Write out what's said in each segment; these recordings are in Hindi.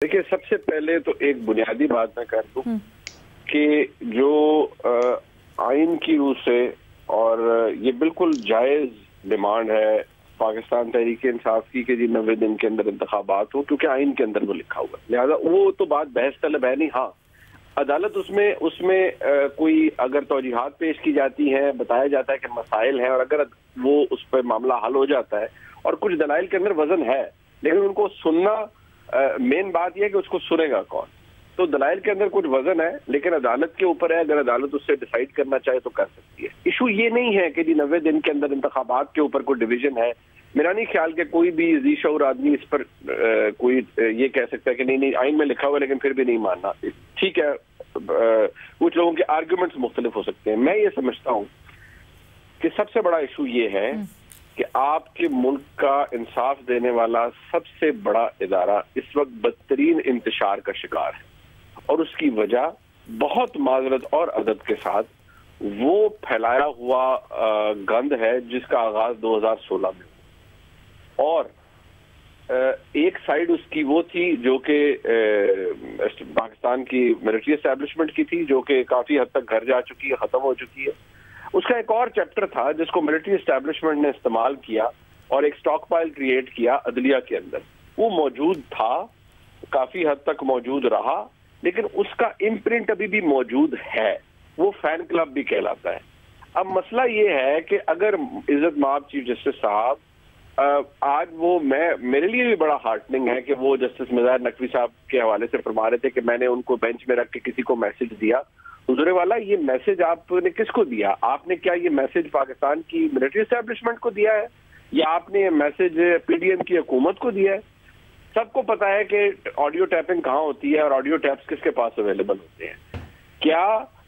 देखिए, सबसे पहले तो एक बुनियादी बात मैं कर दूं कि जो आइन की रूह से, और ये बिल्कुल जायज डिमांड है पाकिस्तान तहरीक इंसाफ की कि जी 90 दिन के अंदर इंतखाबात हो, क्योंकि आइन के अंदर वो लिखा हुआ है, लिहाजा वो तो बात बहस तलब है नहीं। हाँ, अदालत उसमें कोई अगर तौजीहात पेश की जाती हैं, बताया जाता है कि मसाइल हैं, और अगर वो उस पर मामला हल हो जाता है और कुछ दलाइल के अंदर वजन है, लेकिन उनको सुनना, मेन बात यह है कि उसको सुनेगा कौन। तो दलाइल के अंदर कुछ वजन है, लेकिन अदालत के ऊपर है, अगर अदालत उससे डिसाइड करना चाहे तो कर सकती है। इशू ये नहीं है कि जी 90 दिन के अंदर इंतखाबात के ऊपर कोई डिवीजन है। मेरा नहीं ख्याल कि कोई भी ज़ी-शऊर आदमी इस पर कोई ये कह सकता है कि नहीं आइन में लिखा हुआ लेकिन फिर भी नहीं मानना। ठीक है, कुछ लोगों के आर्ग्यूमेंट्स मुख्तलिफ हो सकते हैं। मैं ये समझता हूँ कि सबसे बड़ा इशू ये है कि आपके मुल्क का इंसाफ देने वाला सबसे बड़ा इदारा इस वक्त बदतरीन इंतशार का शिकार है, और उसकी वजह बहुत माजरत और अदब के साथ वो फैलाया हुआ गंद है जिसका आगाज 2016 में, और एक साइड उसकी वो थी जो कि पाकिस्तान की मिलिट्री एस्टैब्लिशमेंट की थी, जो कि काफी हद तक घर जा चुकी है, खत्म हो चुकी है। उसका एक और चैप्टर था जिसको मिलिट्री एस्टैब्लिशमेंट ने इस्तेमाल किया और एक स्टॉक पाइल क्रिएट किया अदलिया के अंदर। वो मौजूद था, काफी हद तक मौजूद रहा, लेकिन उसका इम्प्रिंट अभी भी मौजूद है। वो फैन क्लब भी कहलाता है। अब मसला ये है कि अगर इज्जत माब चीफ जस्टिस साहब आज वो, मेरे लिए भी बड़ा हार्टनिंग है कि वो जस्टिस मिजाज नकवी साहब के हवाले से फरमा रहे थे कि मैंने उनको बेंच में रख के किसी को मैसेज दिया। हुजूर वाला, ये मैसेज आपने किसको दिया? आपने क्या ये मैसेज पाकिस्तान की मिलिट्री एस्टैब्लिशमेंट को दिया है, या आपने ये मैसेज पीडीएम की हुकूमत को दिया है? सबको पता है कि ऑडियो टैपिंग कहाँ होती है और ऑडियो टैप्स किसके पास अवेलेबल होते हैं। क्या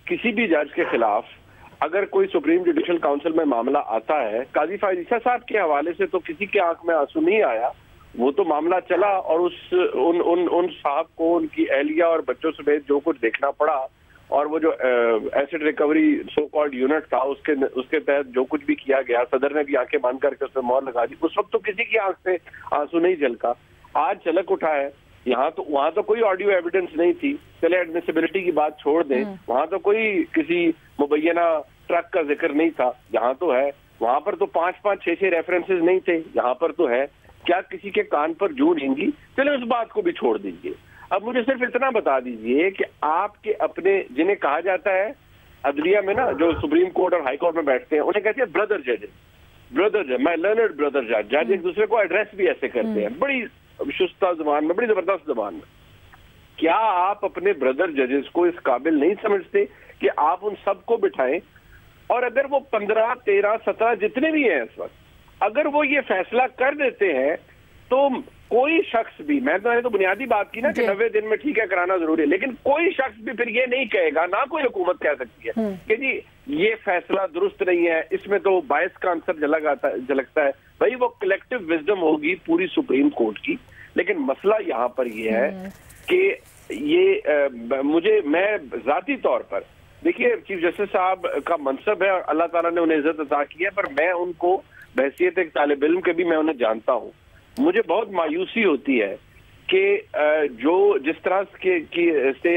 किसी भी जज के खिलाफ अगर कोई सुप्रीम जुडिशल काउंसिल में मामला आता है, काजी फायज ईसा साहब के हवाले से तो किसी के आंख में आंसू नहीं आया, वो तो मामला चला और उन साहब को उनकी एहलिया और बच्चों समेत जो कुछ देखना पड़ा, और वो जो acid recovery so called unit था उसके तहत जो कुछ भी किया गया, सदर ने भी आंखें बंद करके उसमें मोहर लगा दी। उस वक्त तो किसी की आंख से आंसू नहीं झलका। आज झलक उठा है। वहां तो कोई ऑडियो एविडेंस नहीं थी, चले एडमिसिबिलिटी की बात छोड़ दें, वहां तो कोई किसी मुबैना ट्रक का जिक्र नहीं था। यहाँ तो है। वहां पर तो 5-5, 6-6 रेफरेंसेस नहीं थे, यहाँ पर तो है। क्या किसी के कान पर जू रहेंगी? चले उस बात को भी छोड़ दीजिए। अब मुझे सिर्फ इतना बता दीजिए कि आपके अपने, जिन्हें कहा जाता है अदलिया में ना, जो सुप्रीम कोर्ट और हाई कोर्ट में बैठते हैं, उन्हें कहते हैं ब्रदर जजेस, माय लर्नड ब्रदर जज। जज एक दूसरे को एड्रेस भी ऐसे करते हैं, बड़ी शुस्ता जुबान में, बड़ी जबरदस्त जुबान में। क्या आप अपने ब्रदर जजेस को इस काबिल नहीं समझते कि आप उन सबको बिठाएं, और अगर वो 15, 13, 17 जितने भी हैं इस वक्त, अगर वो ये फैसला कर देते हैं तो कोई शख्स भी, मैंने तो बुनियादी बात की ना कि 90 दिन में ठीक है कराना जरूरी है, लेकिन कोई शख्स भी फिर ये नहीं कहेगा, ना कोई हुकूमत कह सकती है कि जी ये फैसला दुरुस्त नहीं है, इसमें तो बायस का आंसर झलकता है। भाई वो कलेक्टिव विजडम होगी पूरी सुप्रीम कोर्ट की। लेकिन मसला यहाँ पर ये है कि ये मैं जाती तौर पर, देखिए चीफ जस्टिस साहब का मनसब है और अल्लाह ताला ने उन्हें इज्जत अता की है, पर मैं उनको बहैसियत एक तालिब इल्म के भी मैं उन्हें जानता हूँ। मुझे बहुत मायूसी होती है कि जो जिस तरह से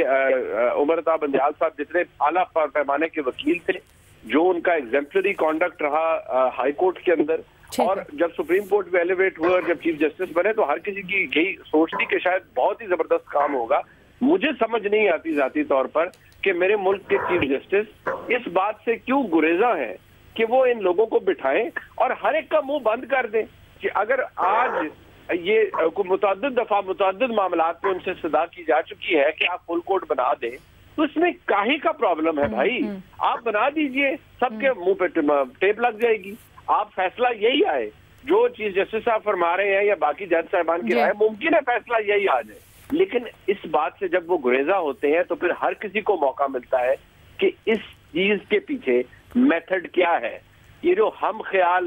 उमर अता बंदियाल साहब जितने आला पैमाने के वकील थे, जो उनका एग्जेम्पलरी कॉन्डक्ट रहा हाई कोर्ट के अंदर, और जब सुप्रीम कोर्ट में एलिवेट हुए और जब चीफ जस्टिस बने तो हर किसी की यही सोच थी कि शायद बहुत ही जबरदस्त काम होगा। मुझे समझ नहीं आती जाती तौर पर कि मेरे मुल्क के चीफ जस्टिस इस बात से क्यों गुरेजा है कि वो इन लोगों को बिठाएं और हर एक का मुंह बंद कर दें। कि अगर आज ये मुतअद्दिद दफा मुतअद्दिद मामलात पे उनसे सदा की जा चुकी है कि आप फुल कोर्ट बना दें, तो इसमें काहे का प्रॉब्लम है भाई? आप बना दीजिए, सबके मुंह पे टेप लग जाएगी। आप फैसला यही आए जो चीफ जस्टिस साहब फरमा रहे हैं या बाकी जज साहबान की राय, मुमकिन है फैसला यही आ जाए। लेकिन इस बात से जब वो गुरेजा होते हैं तो फिर हर किसी को मौका मिलता है कि इस चीज के पीछे मेथड क्या है। ये जो हम ख्याल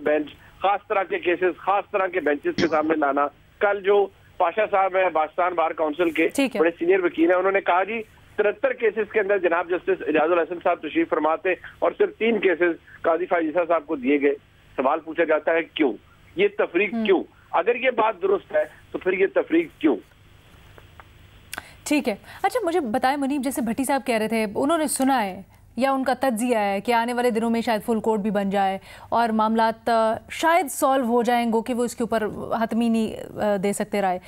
बेंच खास तरह के केसेस, खास तरह के बेंचेस के सामने लाना। कल जो पाशा साहब है पाकिस्तान बार काउंसिल के बड़े सीनियर वकील है, उन्होंने कहा जी 73 केसेस के अंदर जनाब जस्टिस इजाजुल हसन साहब तशरीफ फरमाते और सिर्फ 3 केसेस काजी फायज ईसा साहब को दिए गए। सवाल पूछा जाता है क्यों? ये तफरीक क्यों? अगर ये बात दुरुस्त है तो फिर ये तफरीक क्यों? ठीक है। अच्छा मुझे बताएं मुनीब, जैसे भट्टी साहब कह रहे थे उन्होंने सुना है या उनका तज्जिया है कि आने वाले दिनों में शायद फुल कोर्ट भी बन जाए और मामलात शायद सॉल्व हो जाएंगे कि वो इसके ऊपर हतमी नहीं दे सकते राय।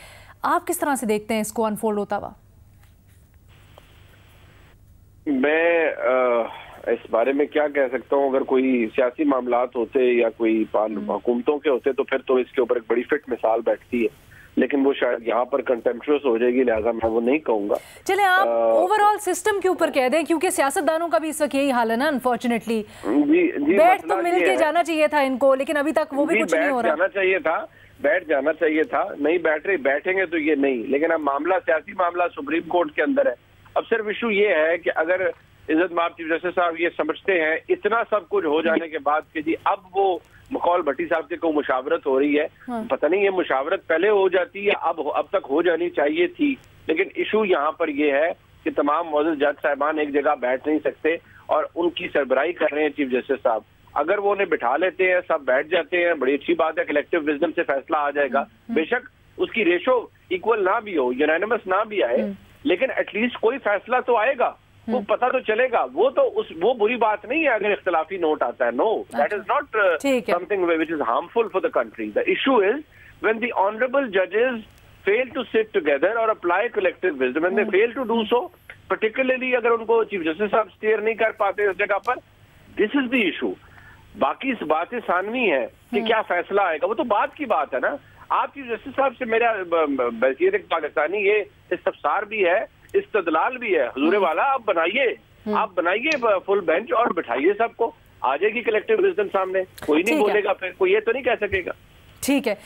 आप किस तरह से देखते हैं इसको अनफोल्ड होता हुआ? मैं इस बारे में क्या कह सकता हूँ, अगर कोई सियासी मामलात होते या कोई हुकूमतों के होते तो फिर तो इसके ऊपर एक बड़ी फिट मिसाल बैठती है, लेकिन वो शायद यहाँ पर कंटेम्पचुअस हो जाएगी, लिहाजा मैं वो नहीं कहूंगा। चले आप ओवरऑल सिस्टम के ऊपर कह दें, क्योंकि सियासतदानों का भी इस वक्त यही हाल है ना अनफॉर्चुनेटली। बैठ तो मिल के जाना चाहिए था इनको, लेकिन अभी तक वो भी कुछ नहीं हो रहा। बैठ जाना चाहिए था, नहीं बैठ रहे, बैठेंगे तो ये नहीं। लेकिन अब मामला सियासी मामला सुप्रीम कोर्ट के अंदर है। अब सिर्फ इशू ये है कि अगर इज्जत माब चीफ जस्टिस साहब ये समझते हैं इतना सब कुछ हो जाने के बाद कि जी अब वो मखौल भट्टी साहब से कोई मुशावरत हो रही है, पता नहीं ये मुशावरत पहले हो जाती है अब तक हो जानी चाहिए थी। लेकिन इशू यहाँ पर ये है कि तमाम मौजूद जज साहिबान एक जगह बैठ नहीं सकते और उनकी सरबराही कर रहे हैं चीफ जस्टिस साहब। अगर वो उन्हें बिठा लेते हैं, सब बैठ जाते हैं, बड़ी अच्छी बात है, कलेक्टिव विजडम से फैसला आ जाएगा। बेशक उसकी रेशो इक्वल ना भी हो, यूनानिमस ना भी आए, लेकिन एटलीस्ट कोई फैसला तो आएगा, वो पता तो चलेगा। वो बुरी बात नहीं है अगर इख्तिलाफी नोट आता है। No, that is not something which is harmful for the country. The issue is when the honourable जजेस फेल टू सिट टुगेदर और apply collective wisdom, when they fail to do so, particularly अगर उनको चीफ जस्टिस साहब स्टेयर नहीं कर पाते उस जगह पर, दिस इज द इशू। बाकी इस बातें सानवी है कि क्या फैसला आएगा, वो तो बात की बात है ना। आप चीफ जस्टिस साहब से मेरा बल्कि पाकिस्तानी ये इस्तफसार भी है, इस्तदलाल भी है, हुजूर वाला आप बनाइए फुल बेंच और बिठाइए सबको, आ जाएगी कलेक्टिव विजडम सामने, कोई नहीं बोलेगा, फिर कोई ये तो नहीं कह सकेगा। ठीक है।